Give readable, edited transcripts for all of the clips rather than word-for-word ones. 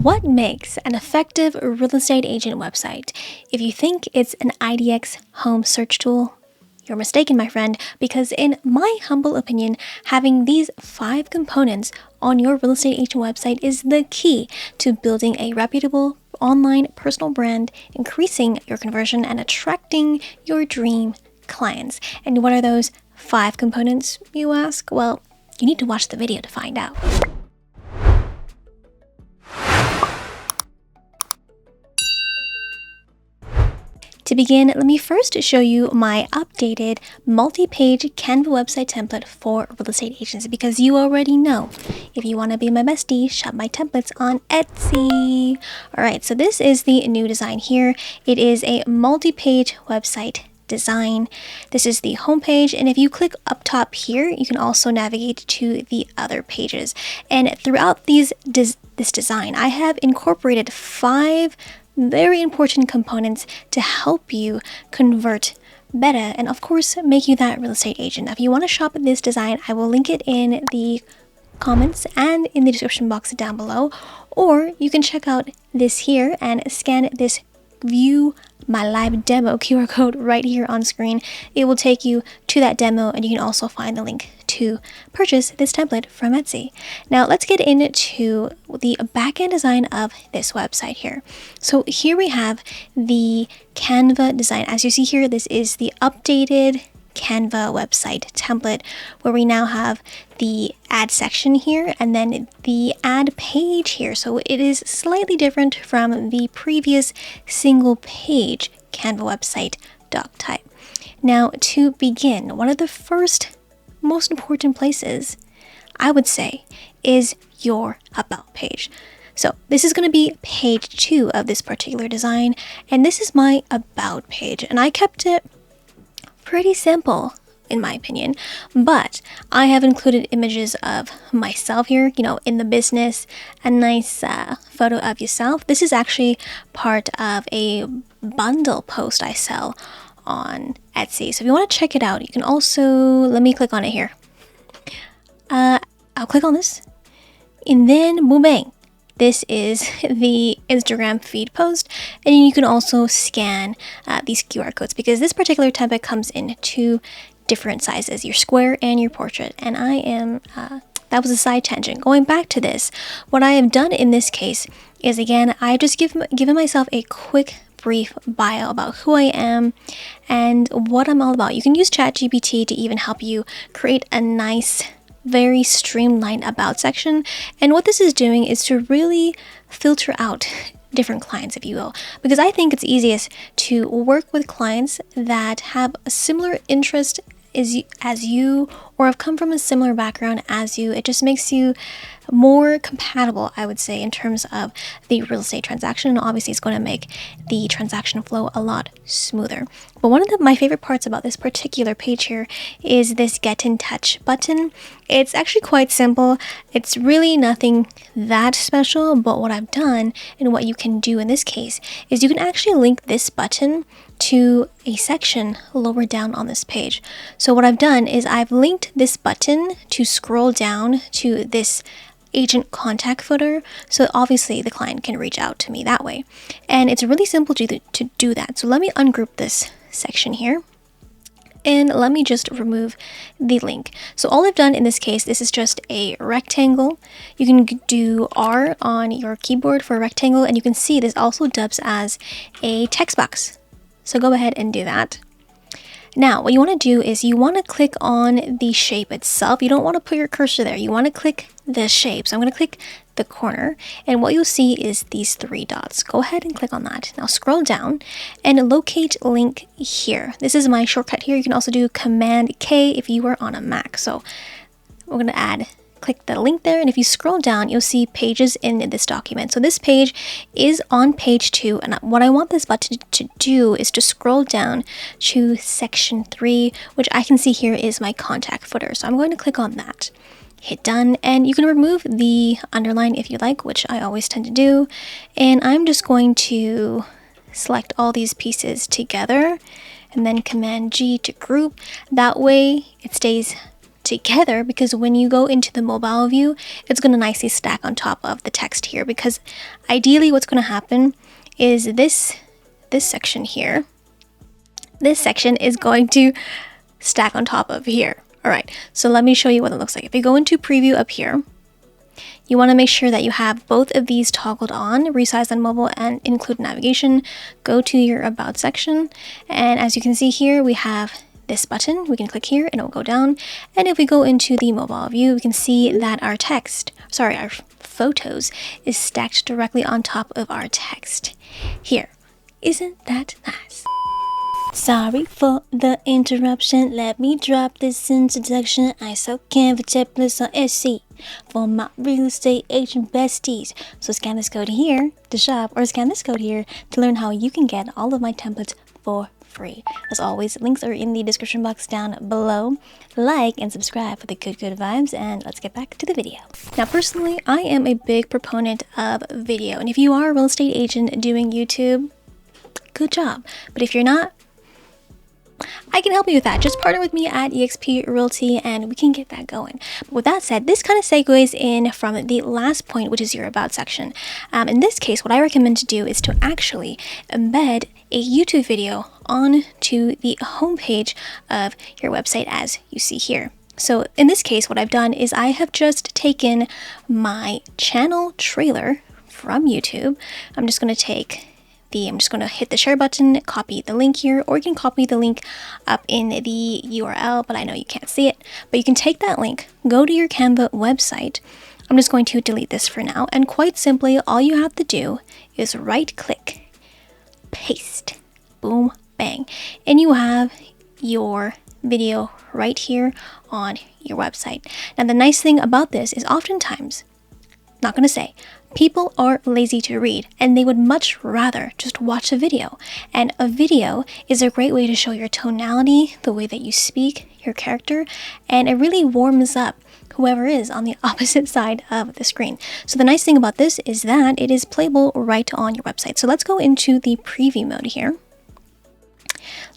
What makes an effective real estate agent website? If you think it's an IDX home search tool, you're mistaken, my friend, because in my humble opinion, having these 5 components on your real estate agent website is the key to building a reputable online personal brand, increasing your conversion, and attracting your dream clients. And what are those 5 components, you ask? Well, you need to watch the video to find out. To begin, let me first show you my updated multi-page Canva website template for real estate agents, because you already know, if you want to be my bestie, shop my templates on Etsy. Alright, so this is the new design here. It is a multi-page website design. This is the homepage, and if you click up top here, you can also navigate to the other pages. And throughout this design, I have incorporated 5 very important components to help you convert better and of course make you that real estate agent. Now, if you want to shop this design, I will link it in the comments and in the description box down below, or you can check out this here and scan this view my live demo QR code right here on screen. It will take you to that demo, and you can also find the link to purchase this template from Etsy. Now let's get into the backend design of this website here. So here we have the Canva design. As you see here, this is the updated Canva website template, where we now have the ad section here and then the ad page here. So it is slightly different from the previous single page Canva website doc type. Now, to begin, one of the first most important places, I would say, is your about page. So this is going to be page 2 of this particular design, and this is my about page, and I kept it pretty simple in my opinion, but I have included images of myself here, in the business, a nice photo of yourself. This is actually part of a bundle post I sell on Etsy. So if you want to check it out, you can also, let me click on it here. I'll click on this, and then boom bang. This is the Instagram feed post, and you can also scan these QR codes, because this particular template comes in 2 different sizes, your square and your portrait. And I am, that was a side tangent. Going back to this, what I have done in this case is, again, I just given myself a quick brief bio about who I am and what I'm all about. You can use ChatGPT to even help you create a nice, very streamlined about section. And what this is doing is to really filter out different clients, if you will, because I think it's easiest to work with clients that have a similar interest as you, or have come from a similar background as you. It just makes you more compatible, I would say, in terms of the real estate transaction, and obviously it's going to make the transaction flow a lot smoother. But one of my favorite parts about this particular page here is this get in touch button. It's actually quite simple. It's really nothing that special, but what I've done and what you can do in this case is you can actually link this button to a section lower down on this page. So what I've done is I've linked this button to scroll down to this agent contact footer, so obviously the client can reach out to me that way. And it's really simple to do that. So let me ungroup this section here, and let me just remove the link. So all I've done in this case, this is just a rectangle. You can do R on your keyboard for a rectangle, and you can see this also dubs as a text box. So go ahead and do that. Now, what you want to do is you want to click on the shape itself. You don't want to put your cursor there. You want to click the shape. So I'm going to click the corner, and what you'll see is these 3 dots. Go ahead and click on that. Now scroll down and locate link here. This is my shortcut here. You can also do Command K if you are on a Mac. So we're going to click the link there, and if you scroll down, you'll see pages in this document. So this page is on page 2, and what I want this button to do is to scroll down to section 3, which I can see here is my contact footer. So I'm going to click on that, hit done, and you can remove the underline if you like, which I always tend to do. And I'm just going to select all these pieces together and then Command G to group. That way it stays together, because when you go into the mobile view, it's going to nicely stack on top of the text here, because ideally what's going to happen is this section here, this section is going to stack on top of here. All right, so let me show you what it looks like. If you go into preview up here, you want to make sure that you have both of these toggled on, resize on mobile and include navigation. Go to your about section, and as you can see here, we have this button. We can click here and it will go down. And if we go into the mobile view, we can see that our photos is stacked directly on top of our text here. Isn't that nice? Sorry for the interruption. Let me drop this introduction. I sell Canva templates on Etsy for my real estate agent besties. So scan this code here to shop, or scan this code here to learn how you can get all of my templates for free. As always, links are in the description box down below. Like and subscribe for the good vibes, and let's get back to the video. Now, personally, I am a big proponent of video, and if you are a real estate agent doing YouTube, good job. But if you're not, I can help you with that. Just partner with me at eXp Realty and we can get that going. But with that said, this kind of segues in from the last point, which is your about section. In this case, what I recommend to do is to actually embed a YouTube video onto the homepage of your website, as you see here. So in this case, what I've done is I have just taken my channel trailer from YouTube. I'm just going to hit the share button, copy the link here, or you can copy the link up in the URL, but I know you can't see it. But you can take that link, go to your Canva website. I'm just going to delete this for now. And quite simply, all you have to do is right click, paste, boom, bang. And you have your video right here on your website. Now, the nice thing about this is oftentimes, not going to say, people are lazy to read and they would much rather just watch a video. And a video is a great way to show your tonality, the way that you speak, your character, and it really warms up whoever is on the opposite side of the screen. So the nice thing about this is that it is playable right on your website. So let's go into the preview mode here.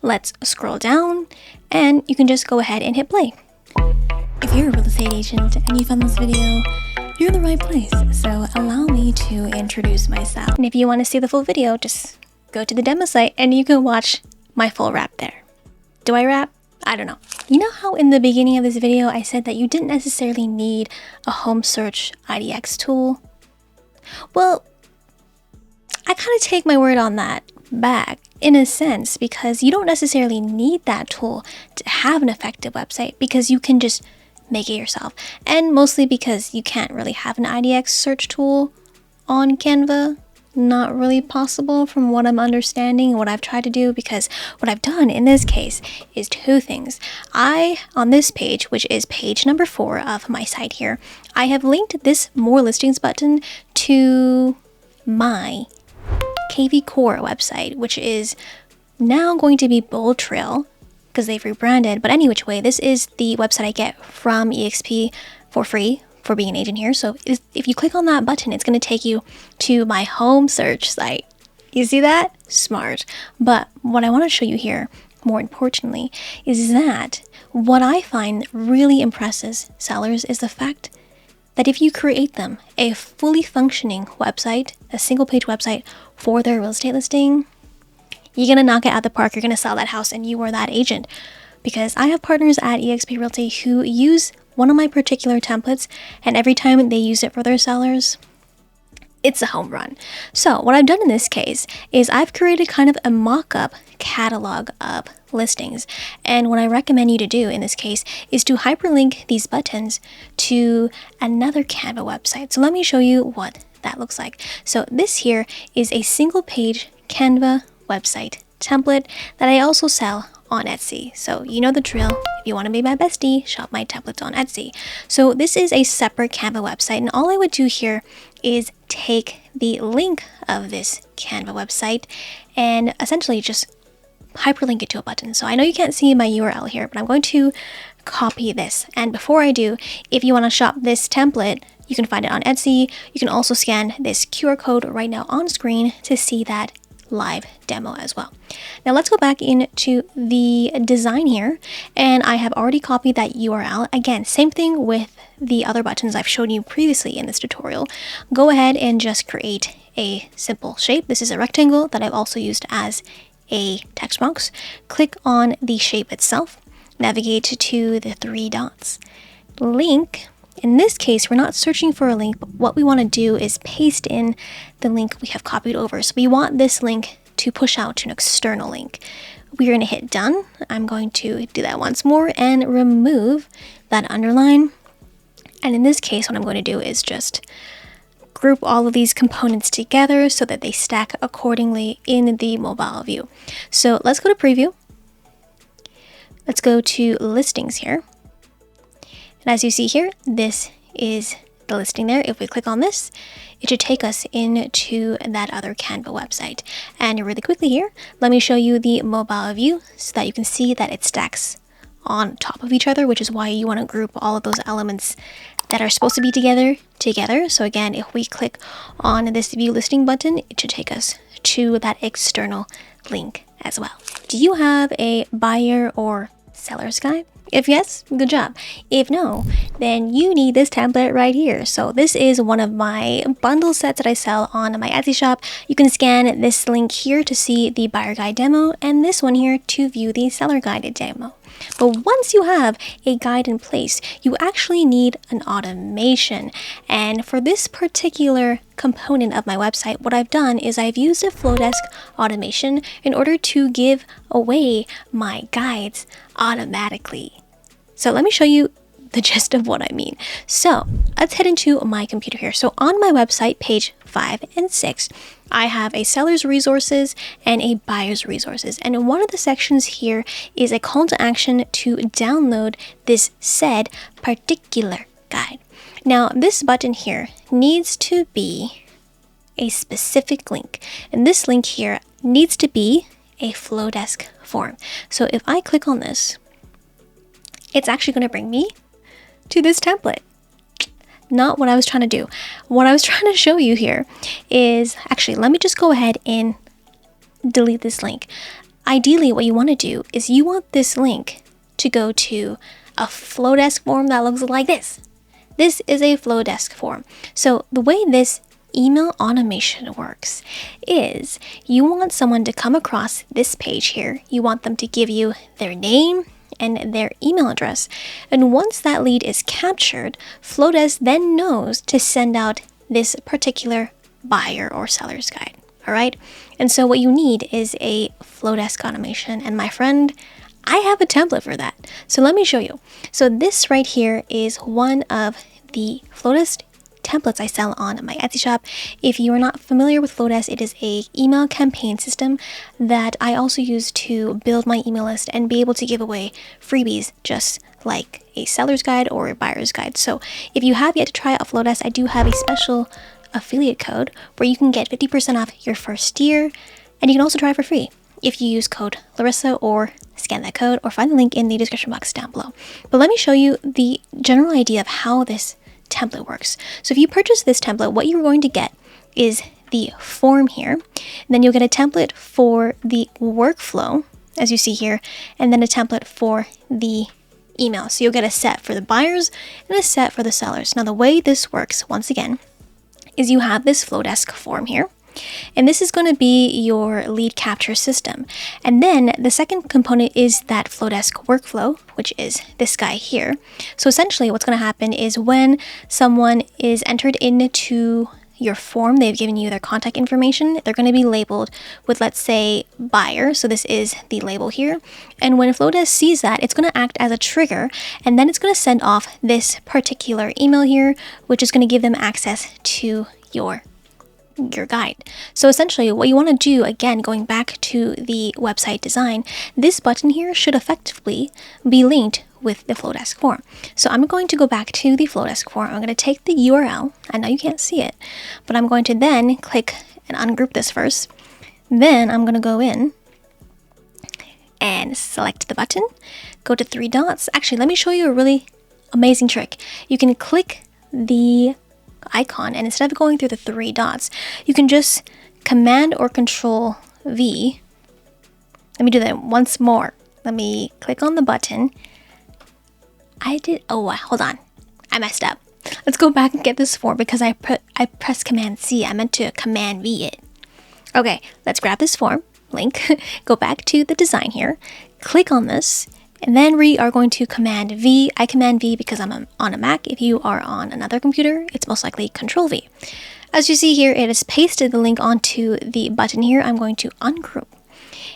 Let's scroll down and you can just go ahead and hit play. If you're a real estate agent and you found this video, you're in the right place, so allow me to introduce myself. And if you want to see the full video, just go to the demo site and you can watch my full rap there. Do I rap? I don't know. You know how in the beginning of this video I said that you didn't necessarily need a home search IDX tool? Well, I kind of take my word on that back in a sense, because you don't necessarily need that tool to have an effective website, because you can just make it yourself. And mostly because you can't really have an IDX search tool on Canva. Not really possible from what I'm understanding and what I've tried to do, because what I've done in this case is two things. On this page, which is page number 4 of my site here, I have linked this More Listings button to my KV Core website, which is now going to be Bold Trail, because they've rebranded. But any which way, this is the website I get from eXp for free for being an agent here. So if you click on that button, it's going to take you to my home search site. You see that? Smart. But what I want to show you here, more importantly, is that what I find really impresses sellers is the fact that if you create them a fully functioning website, a single page website for their real estate listing, you're going to knock it out the park. You're going to sell that house and you are that agent. Because I have partners at eXp Realty who use one of my particular templates, and every time they use it for their sellers, it's a home run. So what I've done in this case is I've created kind of a mock-up catalog of listings. And what I recommend you to do in this case is to hyperlink these buttons to another Canva website. So let me show you what that looks like. So this here is a single page Canva website template that I also sell on Etsy. So you know the drill. If you want to be my bestie, shop my templates on Etsy. So this is a separate Canva website, and all I would do here is take the link of this Canva website and essentially just hyperlink it to a button. So I know you can't see my URL here, but I'm going to copy this. And before I do, if you want to shop this template, you can find it on Etsy. You can also scan this QR code right now on screen to see that live demo as well. Now let's go back into the design here, and I have already copied that URL. Again, same thing with the other buttons I've shown you previously in this tutorial. Go ahead and just create a simple shape. This is a rectangle that I've also used as a text box. Click on the shape itself, navigate to the 3 dots. Link. In this case, we're not searching for a link, but what we want to do is paste in the link we have copied over. So we want this link to push out to an external link. We're going to hit done. I'm going to do that once more and remove that underline. And in this case, what I'm going to do is just group all of these components together so that they stack accordingly in the mobile view. So let's go to preview. Let's go to listings here. And as you see here, this is the listing there. If we click on this, it should take us into that other Canva website. And really quickly here, let me show you the mobile view so that you can see that it stacks on top of each other, which is why you want to group all of those elements that are supposed to be together. So again, if we click on this view listing button, it should take us to that external link as well. Do you have a buyer or seller's guide? If yes, good job. If no, then you need this template right here. So this is one of my bundle sets that I sell on my Etsy shop. You can scan this link here to see the buyer guide demo and this one here to view the seller guided demo. But once you have a guide in place, you actually need an automation. And for this particular component of my website, what I've done is I've used a Flowdesk automation in order to give away my guides automatically. So let me show you the gist of what I mean. So let's head into my computer here. So on my website, page 5 and 6, I have a seller's resources and a buyer's resources. And one of the sections here is a call to action to download this said particular guide. Now, this button here needs to be a specific link. And this link here needs to be a Flowdesk form. So if I click on this, it's actually going to bring me to this template. Not what I was trying to do. What I was trying to show you here is, actually, let me just go ahead and delete this link. Ideally, what you want to do is you want this link to go to a Flowdesk form that looks like this. This is a Flowdesk form. So the way this email automation works is you want someone to come across this page here. You want them to give you their name and their email address. And once that lead is captured, Flowdesk then knows to send out this particular buyer or seller's guide. All right. And so what you need is a Flowdesk automation. And my friend, I have a template for that. So let me show you. So this right here is one of the Flowdesk templates I sell on my Etsy shop. If you are not familiar with Flowdesk, it is a email campaign system that I also use to build my email list and be able to give away freebies just like a seller's guide or a buyer's guide. So if you have yet to try out Flowdesk, I do have a special affiliate code where you can get 50% off your first year, and you can also try it for free if you use code Laressa or scan that code or find the link in the description box down below. But let me show you the general idea of how this template works. So if you purchase this template, what you're going to get is the form here. And then you'll get a template for the workflow, as you see here, and then a template for the email. So you'll get a set for the buyers and a set for the sellers. Now the way this works, once again, is you have this Flowdesk form here. And this is going to be your lead capture system. And then the second component is that Flowdesk workflow, which is this guy here. So essentially what's going to happen is when someone is entered into your form, they've given you their contact information, they're going to be labeled with, let's say, buyer. So this is the label here. And when Flowdesk sees that, it's going to act as a trigger, and then it's going to send off this particular email here, which is going to give them access to your guide. So essentially what you want to do, again, going back to the website design, this button here should effectively be linked with the Flowdesk form. So I'm going to go back to the Flowdesk form. I'm going to take the URL. I know you can't see it, but I'm going to then click and ungroup this first. Then I'm going to go in and select the button, go to 3 dots. Actually, let me show you a really amazing trick. You can click the icon, and instead of going through the 3 dots, you can just command or control V. Let me do that once more. Let me click on the button. Hold on. I messed up. Let's go back and get this form because I pressed Command C. I meant to Command V it. Okay, let's grab this form link, go back to the design here, click on this, and then we are going to Command V. I Command V because I'm on a Mac. If you are on another computer, it's most likely Control V. As you see here, it has pasted the link onto the button here. I'm going to ungroup.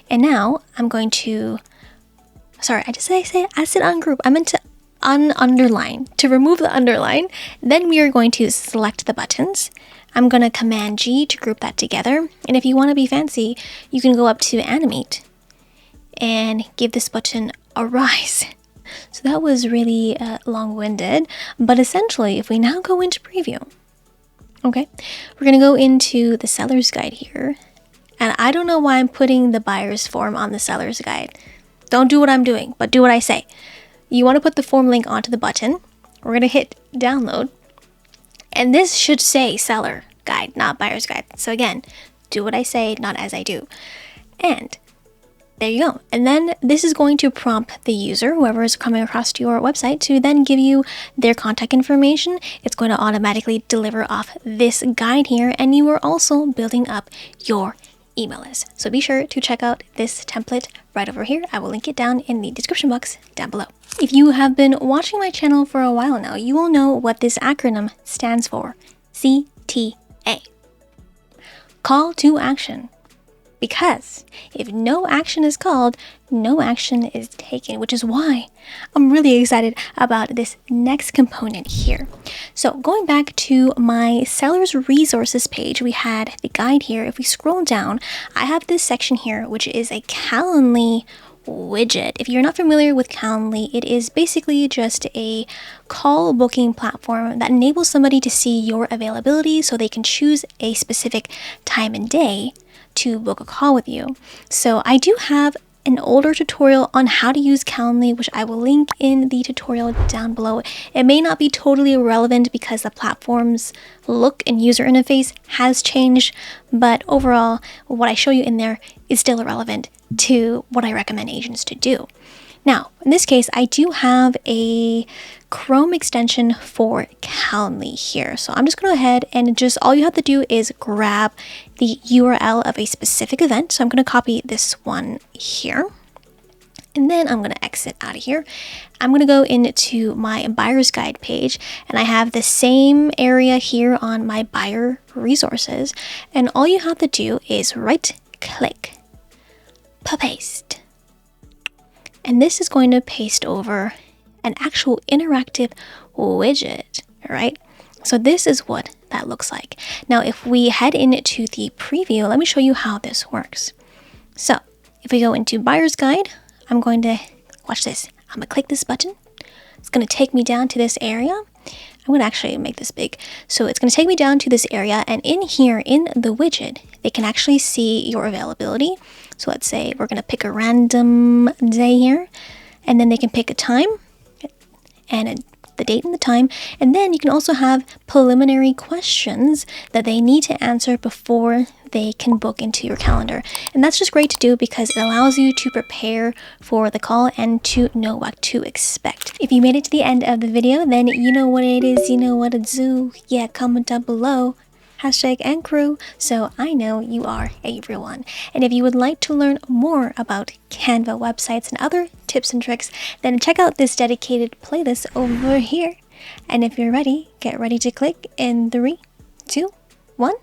And now I'm going to, sorry, I said ungroup. I meant to underline. To remove the underline, then we are going to select the buttons. I'm going to Command G to group that together. And if you want to be fancy, you can go up to animate and give this button a rise. So that was really long-winded, but essentially if we now go into preview, okay, we're going to go into the seller's guide here. And I don't know why I'm putting the buyer's form on the seller's guide. Don't do what I'm doing, but do what I say. You want to put the form link onto the button. We're going to hit download. And this should say seller guide, not buyer's guide. So again, do what I say, not as I do. And there you go. And then this is going to prompt the user, whoever is coming across to your website, to then give you their contact information. It's going to automatically deliver off this guide here. And you are also building up your email list. So be sure to check out this template right over here. I will link it down in the description box down below. If you have been watching my channel for a while now, you will know what this acronym stands for. CTA. Call to action. Because if no action is called, no action is taken, which is why I'm really excited about this next component here. So going back to my seller's resources page, we had the guide here. If we scroll down, I have this section here, which is a Calendly widget. If you're not familiar with Calendly, it is basically just a call booking platform that enables somebody to see your availability so they can choose a specific time and day to book a call with you. So I do have an older tutorial on how to use Calendly, which I will link in the tutorial down below. It may not be totally relevant because the platform's look and user interface has changed, but overall, what I show you in there is still relevant to what I recommend agents to do. Now, in this case, I do have a Chrome extension for Calendly here. So I'm just going to go ahead and all you have to do is grab the URL of a specific event. So I'm going to copy this one here. And then I'm going to exit out of here. I'm going to go into my buyer's guide page, and I have the same area here on my buyer resources. And all you have to do is right click, paste. And this is going to paste over an actual interactive widget, right? So this is what that looks like. Now, if we head into the preview, let me show you how this works. So if we go into buyer's guide, I'm going to watch this. I'm going to click this button. It's going to take me down to this area. I'm going to actually make this big. So it's going to take me down to this area, and in here in the widget, they can actually see your availability. So let's say we're going to pick a random day here, and then they can pick a time and the date and the time. And then you can also have preliminary questions that they need to answer before they can book into your calendar. And that's just great to do because it allows you to prepare for the call and to know what to expect. If you made it to the end of the video, then you know what it is, you know what to do. Yeah, comment down below. #and crew, so I know you are a real one. And if you would like to learn more about Canva websites and other tips and tricks, then check out this dedicated playlist over here. And if you're ready, get ready to click in 3, 2, 1.